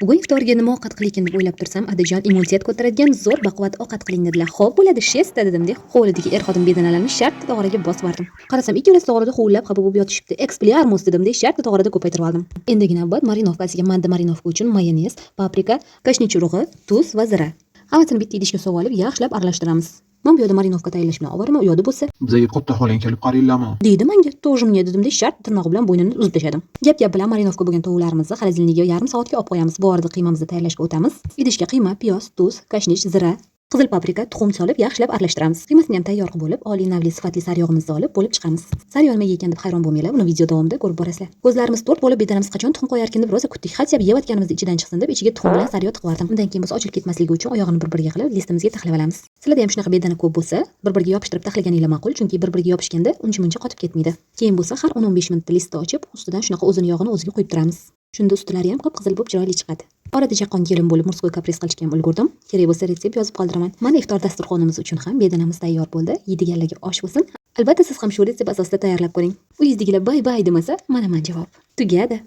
Bugun iftorga nima ovqat qilaykin deb o'ylab tursam, Adajon immunitet ko'taradigan zo'r baquvvat ovqat qiling dedilar. Xo'p bo'ladi, shesta dedim-de, hovlidagi er-xotin bedanalarni shartta tog'oraga bosib yubordim. Qarasam, ikkalasi tog'orada huvillab xafa bo'lib yotishibdi. Expelliarmus dedim-de, shartta tog'orada ko'paytirib oldim. Endigi navbat marinovkasiga manda marinovka uchun mayonez, paprika, kashniy urug'i, tuz va zira. Hammasini bitta idishga solib olib, yaxshilab aralashtiramiz. Men bu yerda marinovka tayyorlash bilan oborman, u yoqda bo'lsa Bizga katta xolang kelib qaraylarmi? deydi menga. Тоже мне dedim-de, shart tirnog'i bilan bo'ynini uzib tashladim. Gap bilan marinovka bo'lgan tovuqlarimizni xolodilnikka yarim soatga olib qo'yamiz. Bu orada qiymamizni tayyorlashga o'tamiz. Idishga qiyma, piyoz, tuz, kashnish, zira, qizil paprika, tuxum solib yaxshilab aralashtiramiz. Qiymasini ham tayyor qilib bo'lib, oliy navli sifatli sariyog'imizni olib bo'lib chiqamiz. Sariyog' nimaga ekan deb hayron bo'lmanglar, buni video davomida ko'rib borasizlar. Ko'zlarimiz to'rt bo'lib, bedanamiz qachon tuxum qo'yarkin deb rosa kutdik. Xatsab yeyotganimizni ichidan chiqsin deb ichiga tuxum bilan sariyog' tiqib yubordim. Undan keyin biz ochilib ketmasligi uchun oyog'ini bir-biriga qilib listimizga taxlab olamiz. Sizlarda ham shunaqa bedana ko'p bo'lsa, bir-biriga yopishtirib taxlaganinglar ma'qul, chunki bir-biriga yopishganda uncha-muncha qotib ketmaydi. Keyin bo'lsa har 10-15 minutda listni ochib, ustidan shunaqa o'zini yog'ini o'ziga quyib turamiz. Shunda ustilari ham qip-qizil bo'lib chiroyli chiqadi. Orada chaqqon kelin bo'lib murskoy kapris qilishga ham ulgurdim. Kerak bo'lsa retsept yozib qoldiraman. Mana iftor dasturxonimiz uchun ham bedanamiz tayyor bo'ldi. Yeydiganlarga osh bo'lsin. Albatta siz ham shu retsept asosida tayyorlab ko'ring. Uyingizdagilar bay-bay demasa, mana men javob. Tugadi.